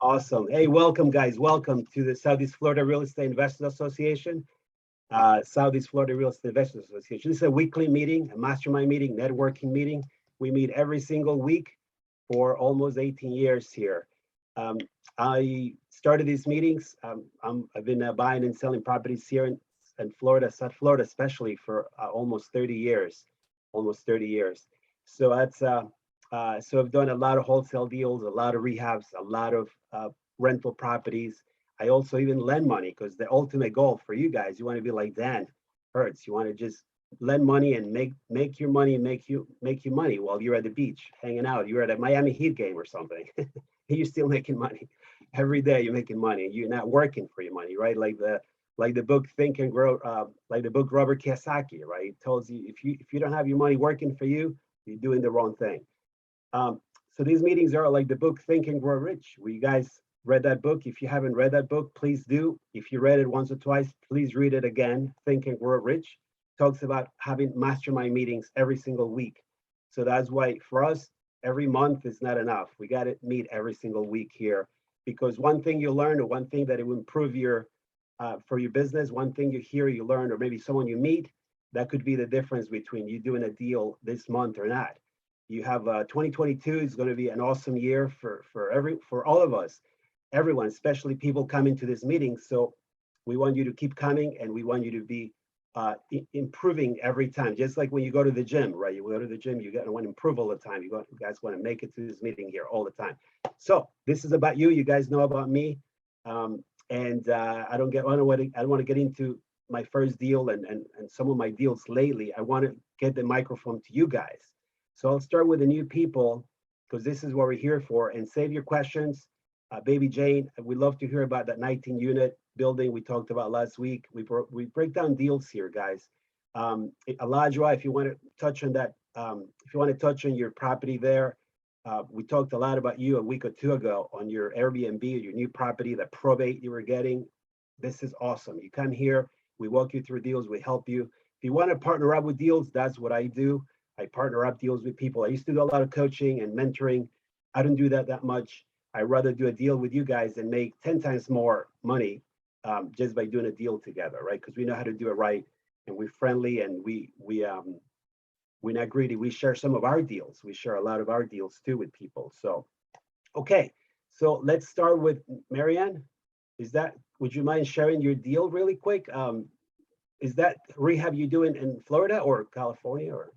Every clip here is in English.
Awesome. Hey, welcome guys. Welcome to the Southeast Florida Real Estate Investors Association. Southeast Florida Real Estate Investors Association. This is a weekly meeting, a mastermind meeting, networking meeting. We meet every single week for almost 18 years here. I started these meetings. I've been buying and selling properties here in Florida, South Florida, especially for almost 30 years. So that's so I've done a lot of wholesale deals, a lot of rehabs, a lot of rental properties. I also even lend money because the ultimate goal for you guys, you want to be like Dan Hertz. You want to just lend money and make your money and make you money while you're at the beach hanging out. You're at a Miami Heat game or something. You're still making money every day. You're making money. You're not working for your money, right? Like the book Think and Grow, like the book Robert Kiyosaki, right? It tells you if you don't have your money working for you, you're doing the wrong thing. So these meetings are like the book Think and Grow Rich. You guys read that book? If you haven't read that book, please do. If you read it once or twice, please read it again. Think and Grow Rich talks about having mastermind meetings every single week. So that's why for us, every month is not enough. We got to meet every single week here, because one thing you learn, or one thing that it will improve your for your business, one thing you hear, you learn, or maybe someone you meet, that could be the difference between you doing a deal this month or not. You have 2022 is going to be an awesome year for all of us, everyone, especially people coming to this meeting. So we want you to keep coming, and we want you to be improving every time. Just like when you go to the gym, right? You go to the gym, you want to improve all the time. You guys want to make it to this meeting here all the time. So this is about you. You guys know about me, and I don't want to get into my first deal and some of my deals lately. I want to get the microphone to you guys. So I'll start with the new people, because this is what we're here for. And save your questions. Baby Jane, we'd love to hear about that 19-unit building we talked about last week. We break down deals here, guys. Alajwa, if you want to touch on that, if you want to touch on your property there, we talked a lot about you a week or two ago on your Airbnb, your new property, the probate you were getting. This is awesome. You come here, we walk you through deals, we help you. If you want to partner up with deals, that's what I do. I partner up deals with people. I used to do a lot of coaching and mentoring. I don't do that much. I'd rather do a deal with you guys and make 10 times more money just by doing a deal together, right? Because we know how to do it right, and we're friendly, and we're not greedy. We share some of our deals. We share a lot of our deals too with people. So, okay. So let's start with Marianne. Would you mind sharing your deal really quick? Is that rehab you doing in Florida or California or?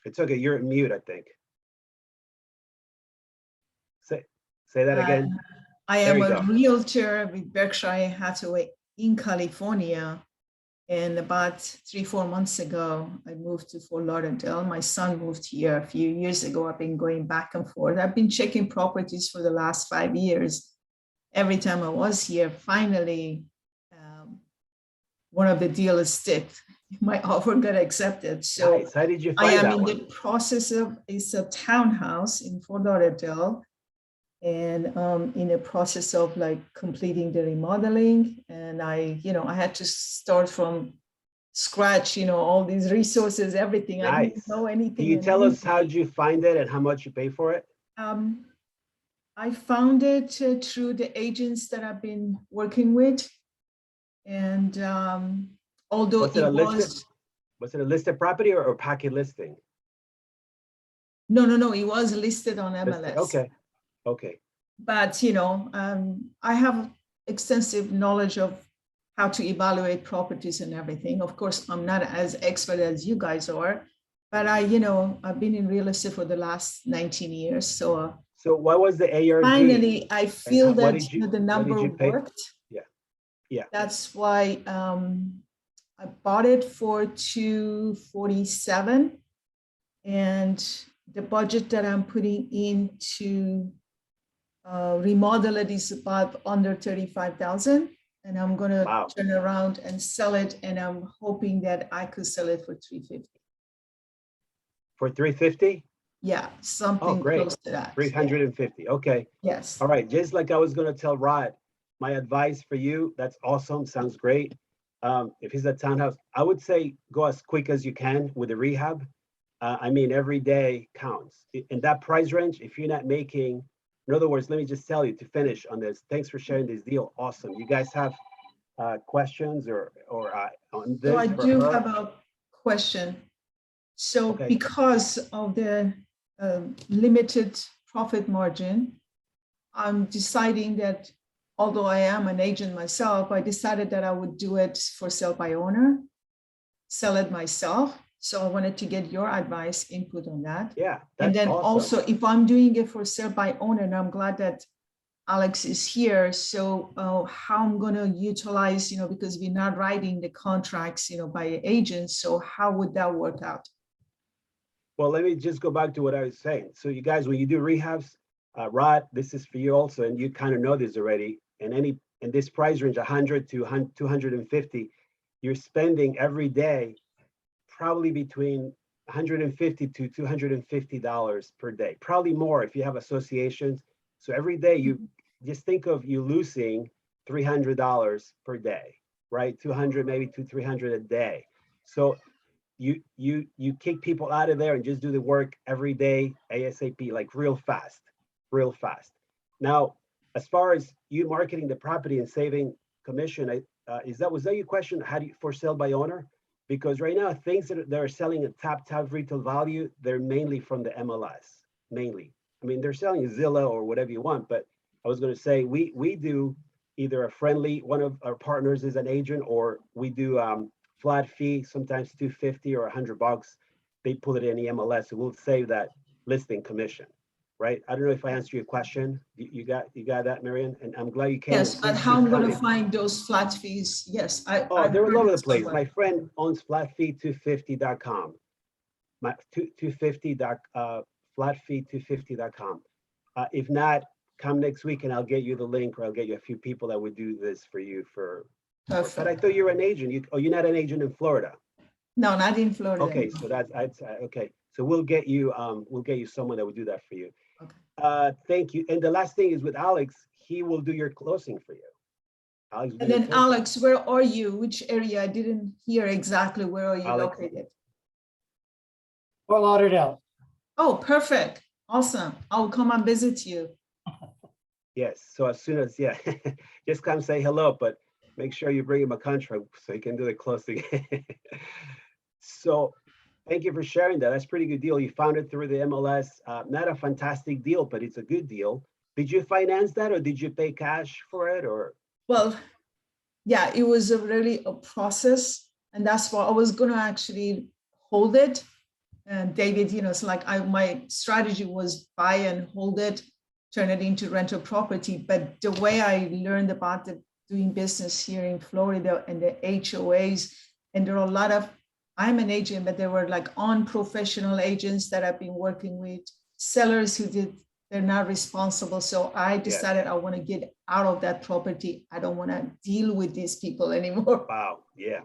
It's okay. You're mute, I think. Say that again. I am a realtor with Berkshire Hathaway in California. And about 3-4 months ago, I moved to Fort Lauderdale. My son moved here a few years ago. I've been going back and forth. I've been checking properties for the last 5 years. Every time I was here, finally, one of the deals sticked. My offer got accepted. So nice. How did you find I am that in one? the process of, it's a townhouse in Fort Lauderdale, and in the process of like completing the remodeling. And I had to start from scratch, all these resources, everything. Nice. I didn't know anything. Can you tell us how did you find it and how much you pay for it? I found it through the agents that I've been working with. And although was it a listed property or packet listing? No, it was listed on MLS. Okay. But I have extensive knowledge of how to evaluate properties and everything. Of course, I'm not as expert as you guys are, but I've been in real estate for the last 19 years. So what was the ARV? Finally, I feel that the number worked. Yeah. That's why I bought it for $247, and the budget that I'm putting into remodel it is about under $35,000, and I'm gonna turn around and sell it, and I'm hoping that I could sell it for $350. For $350? Yeah, something close to that. $350. Okay. Yes. All right. Just like I was gonna tell Rod, my advice for you, that's awesome. Sounds great. If it's a townhouse, I would say go as quick as you can with the rehab. I mean, every day counts. In that price range, if you're not making, in other words, let me just tell you to finish on this. Thanks for sharing this deal. Awesome. You guys have questions or on this So I for do her? have a question. So Okay. because of the limited profit margin, I'm deciding that although I am an agent myself, I decided that I would do it for sale by owner, sell it myself. So I wanted to get your advice, input on that. Yeah, And that's then awesome. also, if I'm doing it for sale by owner, and I'm glad that Alex is here. So how I'm going to utilize, because we're not writing the contracts, by agents. So how would that work out? Well, let me just go back to what I was saying. So you guys, when you do rehabs, Rod, this is for you also, and you kind of know this already. In this price range, 100 to 250, you're spending every day probably between $150 to $250 per day, probably more if you have associations. So every day you just think of you losing $300 per day, right? 200, maybe 300 a day. So you kick people out of there and just do the work every day ASAP, like real fast. Now, as far as you marketing the property and saving commission, was that your question? How do you for sale by owner? Because right now things that are selling at top retail value, they're mainly from the MLS, mainly. I mean, they're selling Zillow or whatever you want, but I was going to say we do either a friendly, one of our partners is an agent, or we do flat fee, sometimes 250 or $100. They pull it in the MLS, so we'll save that listing commission, right? I don't know if I answered your question. You got that, Marian? And I'm glad you came. Yes, but how I'm going to find those flat fees? Yes, they're all over the place. My friend owns flatfee250.com. My 250 flatfee250.com. If not, come next week and I'll get you the link, or I'll get you a few people that would do this for you for. Perfect. But I thought you were an agent. You're not an agent in Florida. No, not in Florida. Okay, so okay. So we'll get you someone that would do that for you. Okay. Thank you. And the last thing is with Alex, he will do your closing for you. And then Alex, where are you? Which area? I didn't hear exactly. Where are you located? Fort Lauderdale. Oh, perfect. Awesome. I'll come and visit you. Yes. So as soon as, just come say hello, but make sure you bring him a contract so he can do the closing. So thank you for sharing that. That's a pretty good deal. You found it through the MLS. Not a fantastic deal, but it's a good deal. Did you finance that, or did you pay cash for it, or? Well, yeah, it was really a process, and that's why I was going to actually hold it. And David, it's like my strategy was buy and hold it, turn it into rental property. But the way I learned about doing business here in Florida and the HOAs, and there are a lot of, I'm an agent, but there were like unprofessional agents that I've been working with, sellers they're not responsible. So I decided I want to get out of that property. I don't want to deal with these people anymore. Wow. Yeah.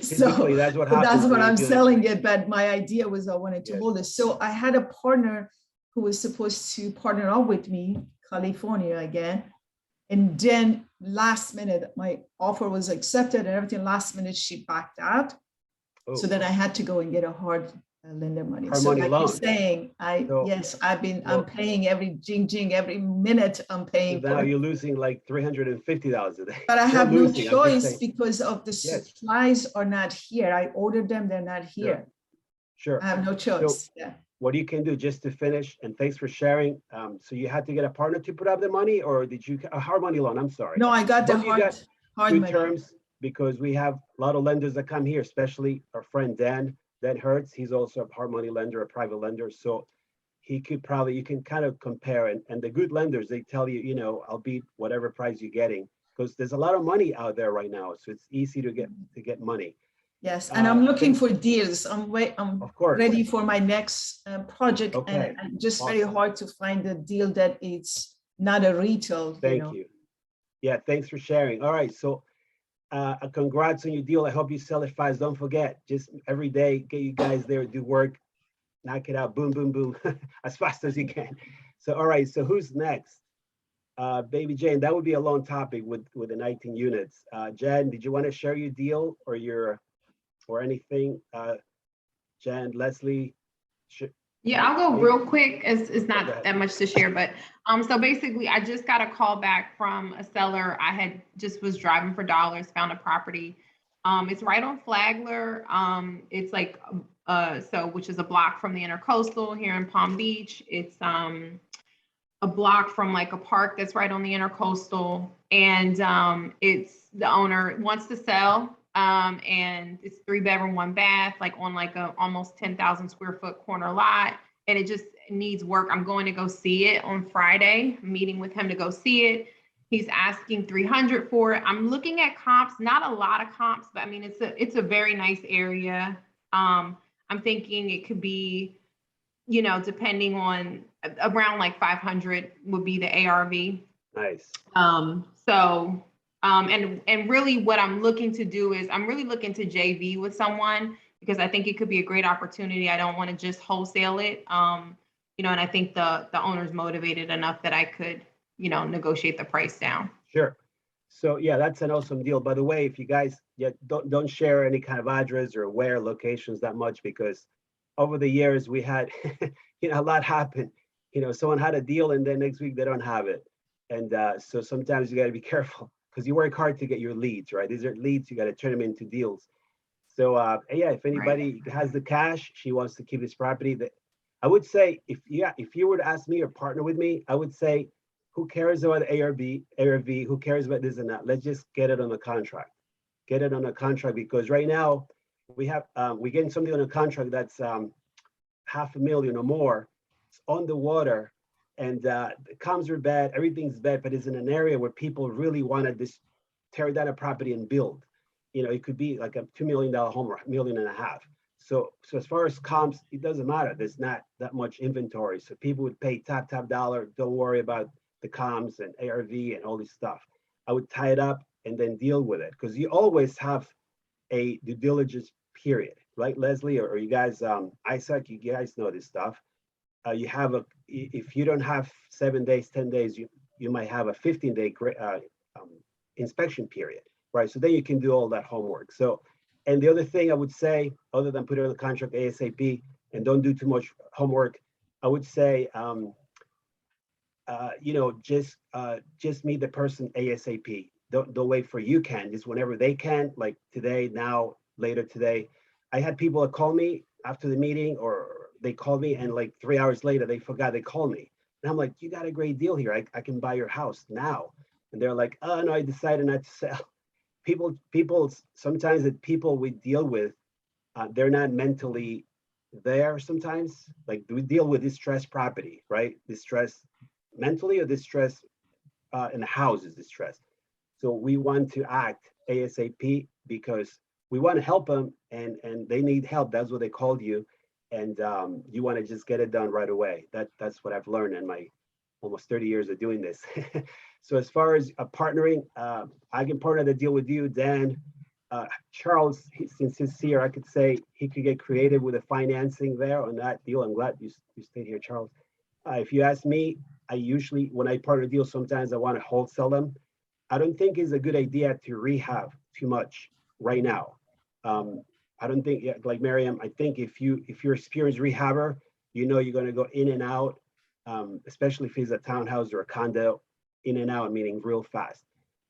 So that's what happens. That's what I'm selling it. But my idea was I wanted to hold it. So I had a partner who was supposed to partner up with me, California again. And then last minute, my offer was accepted and everything. Last minute, she backed out. Oh. So then I had to go and get a hard lender money. Hard so money like loan. You're saying, I'm paying every jing, every minute I'm paying. Now you're losing like $350 a day. But I have no choice because of the supplies are not here. I ordered them, they're not here. Sure. I have no choice. So what you can do, just to finish, and thanks for sharing. So you had to get a partner to put up the money, or did you a hard money loan? I'm sorry. No, I got the hard good money terms, because we have a lot of lenders that come here, especially our friend Dan Hertz. He's also a hard money lender, a private lender. So you can kind of compare, and the good lenders, they tell you, I'll beat whatever price you're getting, because there's a lot of money out there right now. So it's easy to get money. Yes, and I'm looking for deals. I'm ready for my next project, and just very hard to find a deal that it's not a retail. Thank you. Yeah, thanks for sharing. All right, so congrats on your deal. I hope you sell it fast. Don't forget, just every day, get you guys there, do work, knock it out, boom, boom, boom, as fast as you can. So, all right, so who's next? Baby Jane, that would be a long topic with the 19 units. Jen, did you want to share your deal or anything? Jen, Leslie, Yeah, I'll go real quick. It's Go not ahead. that much to share, but so basically I just got a call back from a seller. I had just was driving for dollars, found a property. It's right on Flagler. It's like so which is a block from the Intercoastal here in Palm Beach. It's a block from like a park that's right on the Intercoastal, and it's the owner wants to sell. And it's 3-bedroom, 1-bath, like on like a almost 10,000 square foot corner lot. And it just needs work. I'm going to go see it on Friday, I'm meeting with him to go see it. He's asking 300 for it. I'm looking at comps, not a lot of comps, but I mean, it's a very nice area. I'm thinking it could be, you know, depending on around like 500 would be the ARV. Nice. And really what I'm looking to do is I'm really looking to JV with someone because I think it could be a great opportunity. I don't want to just wholesale it. You know, and I think the owner's motivated enough that I could, you know, negotiate the price down. Sure. So yeah, that's an awesome deal. By the way, if you guys don't share any kind of address or where locations that much, because over the years we had, you know, a lot happened. You know, someone had a deal and then next week they don't have it. And so sometimes you got to be careful because you work hard to get your leads, right? These are leads, you got to turn them into deals. So yeah, if anybody has the cash, she wants to keep this property, that I would say, if you were to ask me or partner with me, I would say, who cares about ARV, who cares about this and that? Let's just get it on the contract. Get it on a contract, because right now we have, we're getting something on a contract that's $500,000 or more. It's on the water, and the comms are bad, everything's bad, but it's in an area where people really want to just tear down a property and build. You know, it could be like a $2 million home or $1.5 million. So as far as comps, it doesn't matter. There's not that much inventory. So people would pay top dollar. Don't worry about the comms and ARV and all this stuff. I would tie it up and then deal with it, because you always have a due diligence period, right, Leslie? Or you guys, Isaac, you guys know this stuff. You have if you don't have 7 days, 10 days, you might have a 15-day inspection period, right? So then you can do all that homework. So, and the other thing I would say, other than put it on the contract ASAP and don't do too much homework, I would say, you know, just meet the person ASAP. Don't wait for you can, just whenever they can, like today, now, later today. I had people that call me after the meeting, or they called me and like 3 hours later, they forgot they called me. And I'm like, you got a great deal here. I can buy your house now. And they're like, oh no, I decided not to sell. People, sometimes the people we deal with, they're not mentally there sometimes. Like we deal with distressed property, right? Distress mentally, or distress in the house is distressed. So we want to act ASAP because we want to help them, and they need help. That's what they called you. And you want to just get it done right away. That's what I've learned in my almost 30 years of doing this. So as far as partnering, I can partner the deal with you, Dan. Charles, since he's here, I could say he could get creative with the financing there on that deal. I'm glad you stayed here, Charles. If you ask me, I usually, when I partner deals, sometimes I want to wholesale them. I don't think it's a good idea to rehab too much right now. I don't think, like Miriam, I think if you're experienced rehabber, you know you're going to go in and out, especially if it's a townhouse or a condo, in and out, meaning real fast.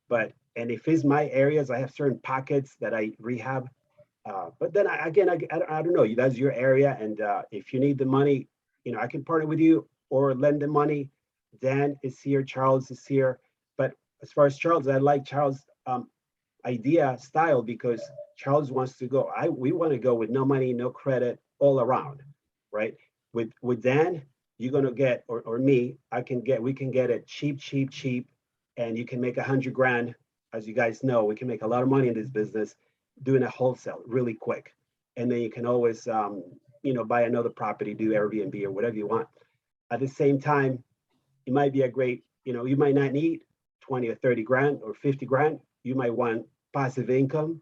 And if it's my areas, I have certain pockets that I rehab. But then I don't know, that's your area. And if you need the money, you know, I can partner with you or lend the money. Dan is here, Charles is here. But as far as Charles, I like Charles' idea style, because Charles wants to go, we want to go with no money, no credit, all around, right? With Dan, you're gonna get, or me, we can get it cheap, and you can make 100 grand. As you guys know, we can make a lot of money in this business doing a wholesale really quick. And then you can always, you know, buy another property, do Airbnb or whatever you want. At the same time, it might be a great, you know, you might not need 20 or 30 grand or 50 grand. You might want passive income.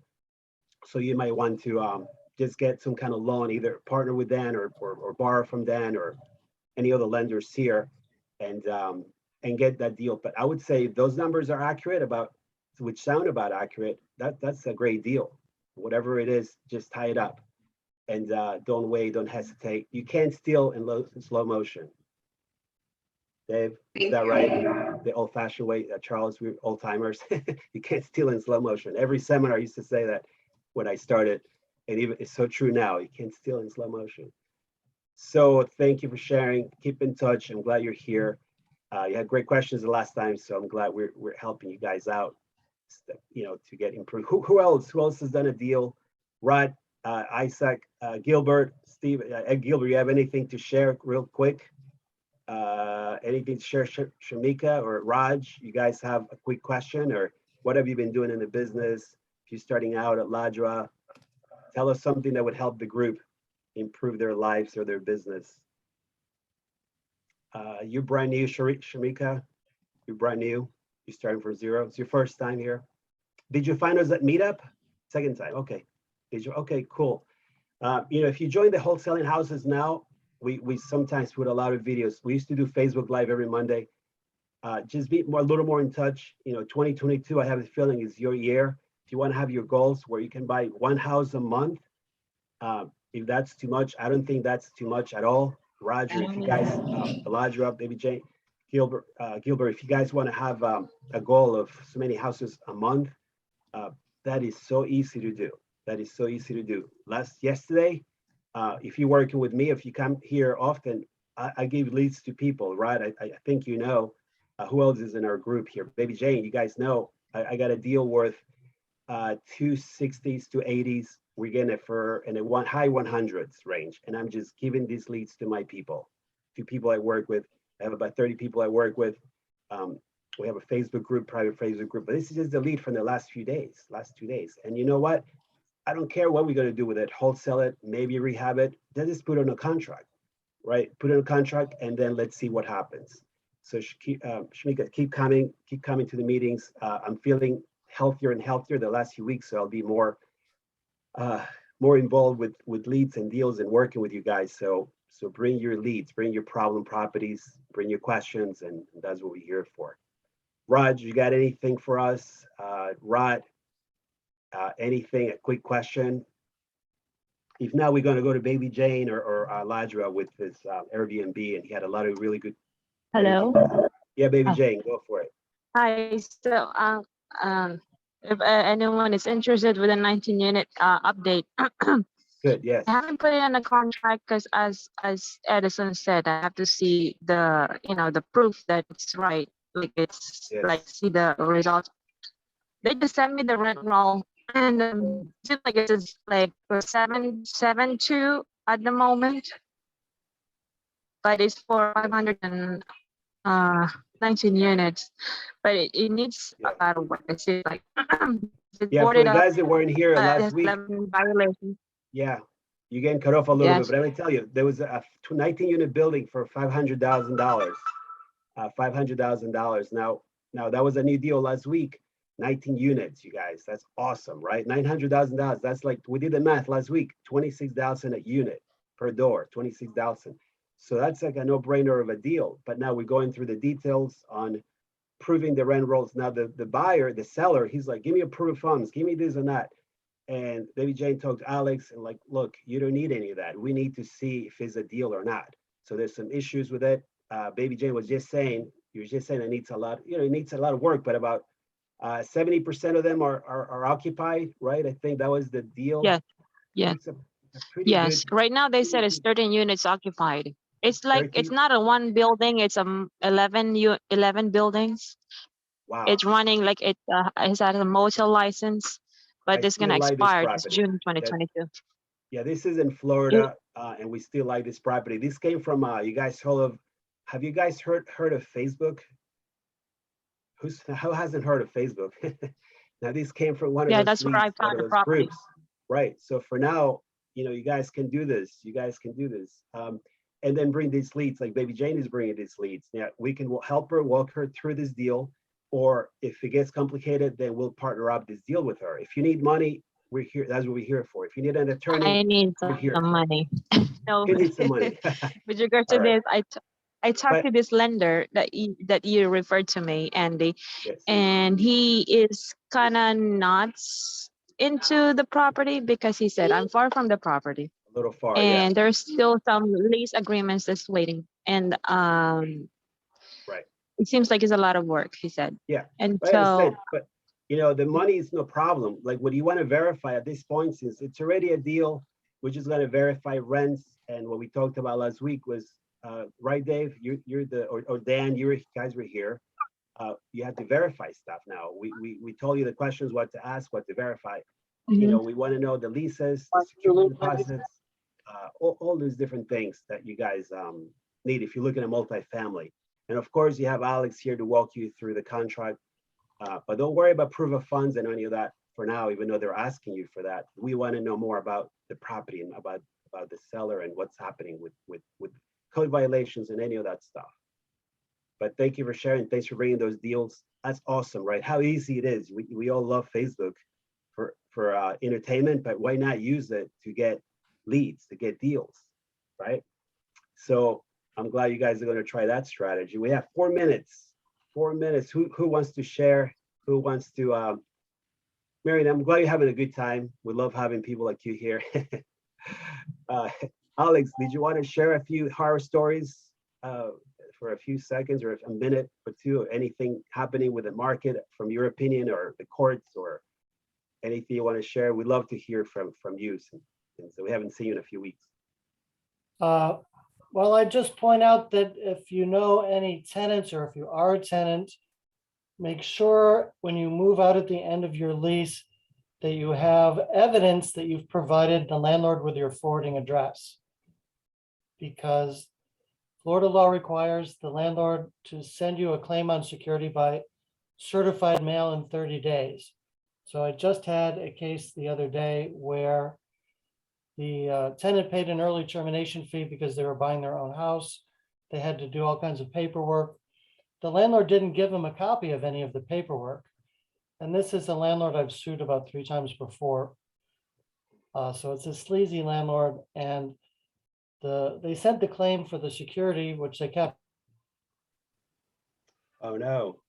So you might want to just get some kind of loan, either partner with Dan or borrow from Dan or any other lenders here, and get that deal. But I would say if those numbers are accurate, which sound about accurate, that's a great deal. Whatever it is, just tie it up. And don't wait, don't hesitate. You can't steal in slow motion. Dave, is that right? The old-fashioned way, Charles, we're old timers. You can't steal in slow motion. Every seminar I used to say that when I started, and even it's so true now. You can't steal in slow motion. So thank you for sharing. Keep in touch. I'm glad you're here. You had great questions the last time, so I'm glad we're helping you guys out, you know, to get improved. Who else? Who else has done a deal? Rod, Isaac, Gilbert, Steve, Gilbert, you have anything to share real quick? Anything to share, Shamika or Raj? You guys have a quick question, or what have you been doing in the business? If you're starting out at Ladra, tell us something that would help the group improve their lives or their business. You're brand new, Shamika. You're brand new. You're starting from zero. It's your first time here. Did you find us at Meetup? Second time. Okay. Did you? Okay, cool. You know, if you join the wholesaling houses now, we sometimes put a lot of videos. We used to do Facebook Live every Monday. Just be a little more in touch. You know, 2022, I have a feeling is your year. If you want to have your goals where you can buy one house a month, if that's too much, I don't think that's too much at all. Roger, if you guys, Elijah, Baby Jane, Gilbert, if you guys want to have a goal of so many houses a month, that is so easy to do. That is so easy to do. Yesterday, if you're working with me, if you come here often, I give leads to people, right? I think you know who else is in our group here. Baby Jane, you guys know I got a deal worth 260s to 80s. We're getting it for in a high 100s range, and I'm just giving these leads to my people, to people I work with. I have about 30 people I work with. We have a Facebook group, private Facebook group, but this is just the lead from the last 2 days. And you know what? I don't care what we're going to do with it, wholesale it, maybe rehab it, then just put it on a contract, right? Put it on a contract, and then let's see what happens. So Shamika, keep coming to the meetings. I'm feeling healthier and healthier the last few weeks, so I'll be more involved with leads and deals and working with you guys. So bring your leads, bring your problem properties, bring your questions, and that's what we're here for. Raj, you got anything for us? Rod, anything, a quick question? If not, we're going to go to Baby Jane or Ladra with this Airbnb, and he had a lot of really good. Hello. Yeah, Baby Jane, go for it. Hi. So, if anyone is interested with a 19-unit update, Good. Yes. I haven't put it on a contract because, as Edison said, I have to see the proof that it's right. Like it's Yes. like see the results. They just sent me the rent roll, and it seems like it's like for 772 at the moment, but it's for 519 units, but it needs a lot of work. It's like Yeah, for the guys that weren't here last week. Violations. Yeah, you're getting cut off a little Yes. bit, but let me tell you, there was a 19-unit building for $500,000. $500,000. Now that was a new deal last week. 19 units, you guys. That's awesome, right? $900,000. That's like, we did the math last week. 26,000 a unit per door. 26,000. So that's like a no-brainer of a deal. But now we're going through the details on proving the rent rolls. Now the buyer, the seller, he's like, give me a proof of funds, give me this and that. And Baby Jane talked to Alex and like, look, you don't need any of that. We need to see if it's a deal or not. So there's some issues with it. Baby Jane was just saying, it needs a lot, it needs a lot of work, but about 70% of them are occupied, right? I think that was the deal. Yes. Yeah. It's a pretty Yes. good, Right now they said it's 13 units occupied. It's like 13? it's not a one building. It's 11 buildings. Wow. It's running like it's at a motel license, but I it's gonna still like this expire this property. June 2022. Yeah, this is in Florida, and we still like this property. This came from you guys have you guys heard of Facebook? Who hasn't heard of Facebook? Now this came from one of those that's where I leads, one found of the those property. groups, right? So for now, you guys can do this. You guys can do this, and then bring these leads. Like Baby Jane is bringing these leads. Yeah, we can help her, walk her through this deal, or if it gets complicated, then we'll partner up this deal with her. If you need money, we're here. That's what we're here for. If you need an attorney, I need we're here. some money. No, You need some money. with regards to All right. this, I talked to this lender that you referred to me, Andy, Yes. and he is kind of not into the property because he said I'm far from the property. A little far, yeah, and there's still some lease agreements that's waiting. And right. it seems like it's a lot of work, he said. Yeah, And I so, understand, but you know, the money is no problem. Like what you want to verify at this point, since it's already a deal, we're just going to verify rents. And what we talked about last week was, right, Dave, you're the, or Dan, you guys were here. You have to verify stuff now. We told you the questions, what to ask, what to verify. You know, we want to know the leases, the security deposits, all those different things that you guys need if you're looking at multifamily. And of course, you have Alex here to walk you through the contract. But don't worry about proof of funds and any of that for now, even though they're asking you for that. We want to know more about the property and about the seller and what's happening with code violations and any of that stuff. But thank you for sharing. Thanks for bringing those deals. That's awesome, right? How easy it is. We all love Facebook for entertainment, but why not use it to get leads, to get deals, right? So I'm glad you guys are going to try that strategy. We have 4 minutes. 4 minutes. Who wants to share? Who wants to? Marion, I'm glad you're having a good time. We love having people like you here. Alex, did you want to share a few horror stories for a few seconds or a minute or two? Anything happening with the market from your opinion, or the courts, or anything you want to share? We'd love to hear from you, since we haven't seen you in a few weeks. Well, I just point out that if you know any tenants, or if you are a tenant, make sure when you move out at the end of your lease that you have evidence that you've provided the landlord with your forwarding address. Because Florida law requires the landlord to send you a claim on security by certified mail in 30 days. So I just had a case the other day where the tenant paid an early termination fee because they were buying their own house. They had to do all kinds of paperwork. The landlord didn't give them a copy of any of the paperwork. And this is a landlord I've sued about 3 times before. So it's a sleazy landlord, and they sent the claim for the security, which they kept. Oh no.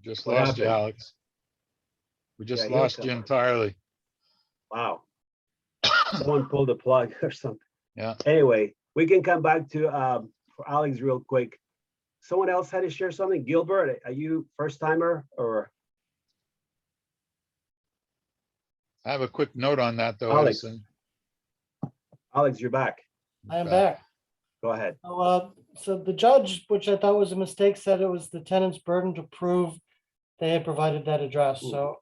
Just What lost you, happened? Alex. We just Yeah, lost you entirely. Wow. Someone pulled the plug or something. Yeah. Anyway, we can come back to for Alex real quick. Someone else had to share something. Gilbert, are you first timer or? I have a quick note on that though, Alex. Edison. Alex, you're back. I am back. Go ahead. So the judge, which I thought was a mistake, said it was the tenant's burden to prove they had provided that address. Ooh. So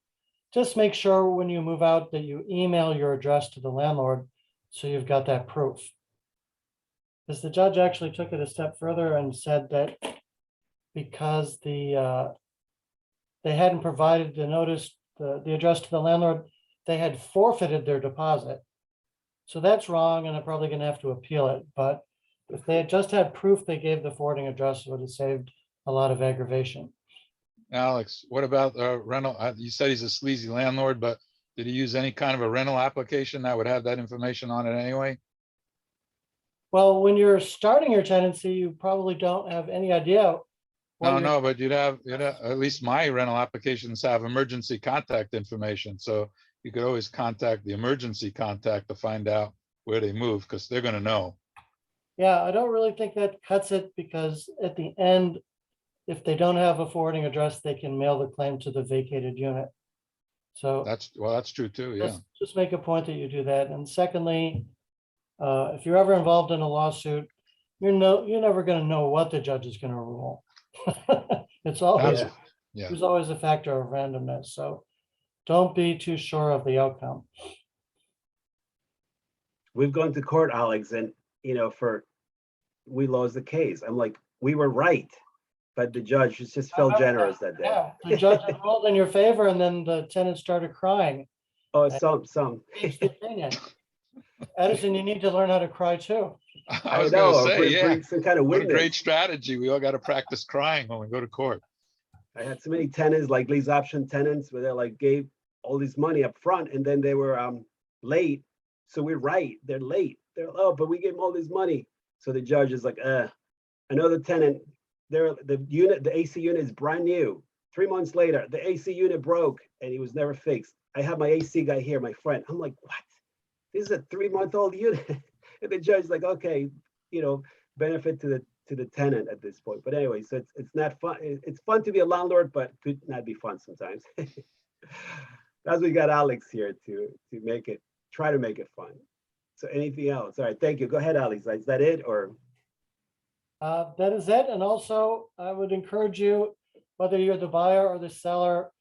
just make sure when you move out that you email your address to the landlord, so you've got that proof. Because the judge actually took it a step further and said that because they hadn't provided the notice, the address to the landlord, they had forfeited their deposit. So that's wrong, and they're probably going to have to appeal it. But if they had just had proof they gave the forwarding address, it would have saved a lot of aggravation. Alex, what about rental? You said he's a sleazy landlord, but did he use any kind of a rental application that would have that information on it anyway? Well, when you're starting your tenancy, you probably don't have any idea. No, but you'd have, at least my rental applications have emergency contact information. So you could always contact the emergency contact to find out where they move, because they're going to know. Yeah, I don't really think that cuts it, because at the end, if they don't have a forwarding address, they can mail the claim to the vacated unit. So That's true too. Yeah. just make a point that you do that. And secondly, if you're ever involved in a lawsuit, you're never going to know what the judge is going to rule. It's always, Yeah. there's always a factor of randomness. So don't be too sure of the outcome. We've gone to court, Alex, and we lost the case. I'm like, we were right, but the judge just felt generous that day. Yeah, the judge ruled in your favor, and then the tenant started crying. Oh, some. Changed the opinion. Edison, you need to learn how to cry too. I was going to say, bring yeah. some kind of What a witness. great strategy. We all got to practice crying when we go to court. I had so many tenants, like lease option tenants, where they like gave all this money up front, and then they were late. So we're right, they're late. But we gave them all this money. So the judge is like, another tenant, the AC unit is brand new. 3 months later, the AC unit broke and it was never fixed. I have my AC guy here, my friend. I'm like, what? this is a 3-month-old unit. And the judge's like, okay, benefit to the tenant at this point. But anyway, so it's not fun. It's fun to be a landlord, but could not be fun sometimes. That's we got Alex here to try to make it fun. So anything else? All right, thank you. Go ahead, Alex. Is that it or? That is it. And also, I would encourage you, whether you're the buyer or the seller,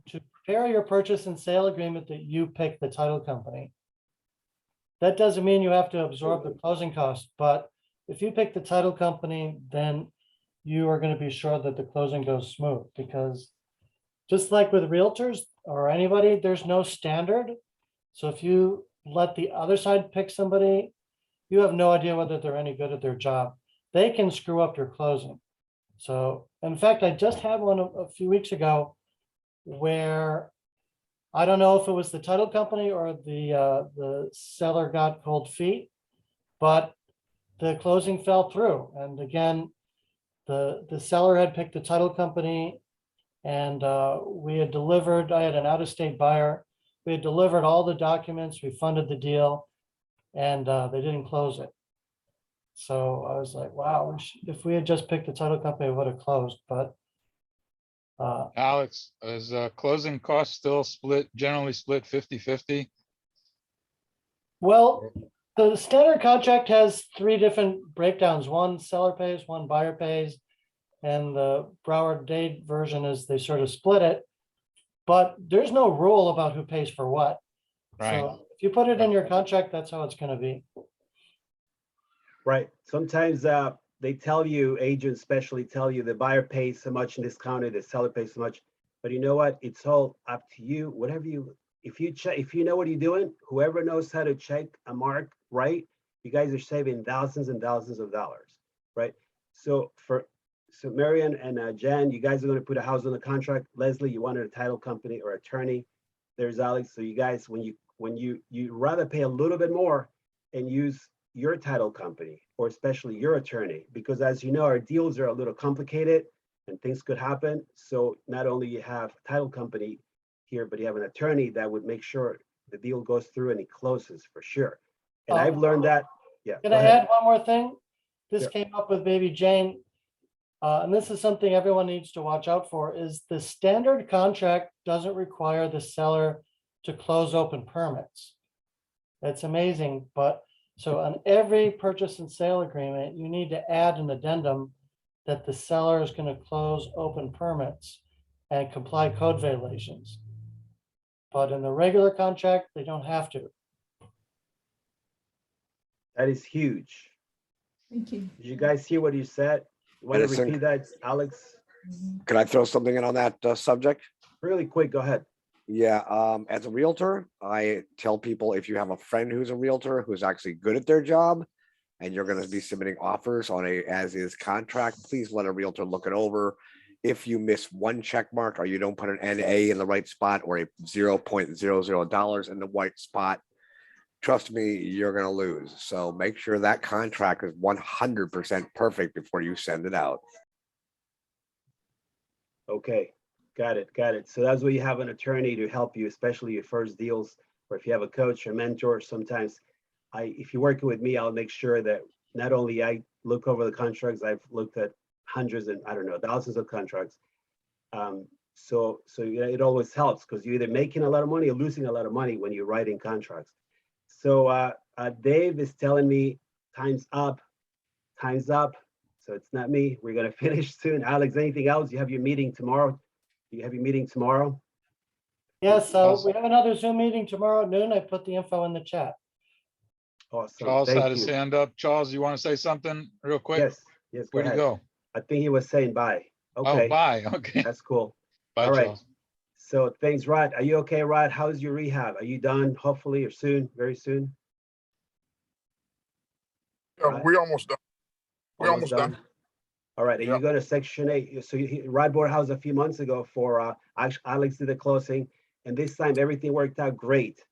to prepare your purchase and sale agreement that you pick the title company. That doesn't mean you have to absorb the closing costs, but if you pick the title company, then you are going to be sure that the closing goes smooth, because just like with realtors or anybody, there's no standard. So if you let the other side pick somebody, you have no idea whether they're any good at their job. They can screw up your closing. So in fact, I just had one a few weeks ago where I don't know if it was the title company or the seller got cold feet, but the closing fell through. And again, the seller had picked the title company, and we had delivered. I had an out-of-state buyer. We had delivered all the documents. We funded the deal, and they didn't close it. So I was like, wow, if we had just picked the title company, it would have closed. But Alex, is closing costs still generally split 50-50? well, the standard contract has 3 different breakdowns. One seller pays, one buyer pays, and the Broward Dade version is they sort of split it. But there's no rule about who pays for what. Right. So if you put it in your contract, that's how it's going to be. Right. Sometimes they tell you, agents especially tell you the buyer pays so much in this county, the seller pays so much. But you know what? It's all up to you. Whatever if you know what you're doing, whoever knows how to check a mark right, you guys are saving thousands and thousands of dollars, right? So Marian and Jan, you guys are going to put a house on the contract. Leslie, you wanted a title company or attorney. There's Alex. So you guys, when you rather pay a little bit more and use your title company or especially your attorney, because as you know, our deals are a little complicated and things could happen. So not only you have a title company here, but you have an attorney that would make sure the deal goes through and it closes for sure. And I've learned that. Yeah. Can go I ahead. add one more thing? This Sure. came up with baby Jane. And this is something everyone needs to watch out for, is the standard contract doesn't require the seller to close open permits. That's amazing. But so on every purchase and sale agreement, you need to add an addendum that the seller is going to close open permits and comply code violations. But in the regular contract, they don't have to. That is huge. Thank you. Did you guys hear what you said? You want to Edison. repeat that, Alex? Can I throw something in on that subject? Really quick, go ahead. Yeah, as a realtor, I tell people if you have a friend who's a realtor who's actually good at their job and you're going to be submitting offers on a as-is contract, please let a realtor look it over. If you miss one check mark or you don't put an NA in the right spot or a $0.00 in the right spot, trust me, you're going to lose. So make sure that contract is 100% perfect before you send it out. Okay, got it. So that's where you have an attorney to help you, especially your first deals, or if you have a coach or mentor. Sometimes if you're working with me, I'll make sure that not only I look over the contracts, I've looked at hundreds and thousands of contracts. So it always helps because you're either making a lot of money or losing a lot of money when you're writing contracts. So Dave is telling me time's up. So it's not me. We're gonna finish soon. Alex, anything else? You have your meeting tomorrow. You have your meeting tomorrow? Yes, so we have another Zoom meeting tomorrow at noon. I put the info in the chat. Awesome. Charles Thank had his you. hand up. Charles, you want to say something real quick? Yes, go Where'd he ahead. go? I think he was saying bye. Oh, Okay, bye. Okay. that's cool. Bye, All right. Charles. So thanks, Rod. Are you okay, Rod? How's your rehab? Are you done hopefully or soon, very soon? Yeah, we almost done. We almost done. All right, are you Yep. going to Section 8? So Rod bought a house a few months ago for, Alex did the closing, and this time everything worked out great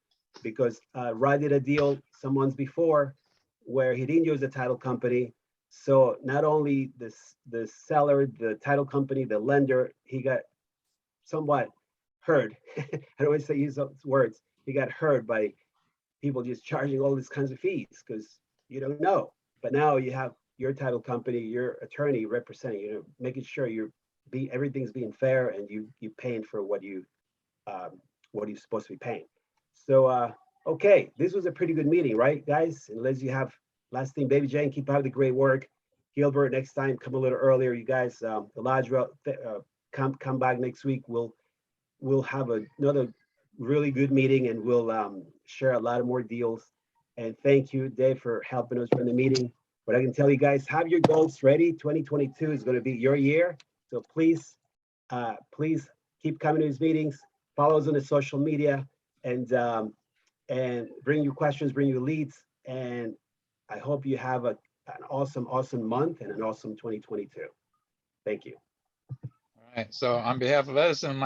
because Rod did a deal some months before where he didn't use the title company. So not only the seller, the title company, the lender, he got somewhat hurt. I don't want to use those words. He got hurt by people just charging all these kinds of fees because you don't know. But now you have your title company, your attorney representing, making sure everything's being fair and you paying for what you're supposed to be paying. So okay, this was a pretty good meeting, right, guys? Unless you have last thing, Baby Jane, keep up the great work. Gilbert, next time come a little earlier, you guys. Elijah, come back next week. We'll have another really good meeting and we'll share a lot of more deals. And thank you, Dave, for helping us run the meeting. But I can tell you guys, have your goals ready. 2022 is going to be your year. So please keep coming to these meetings. Follow us on the social media and bring your questions, bring your leads. And I hope you have an awesome month and an awesome 2022. Thank you. All right. So on behalf of Edison and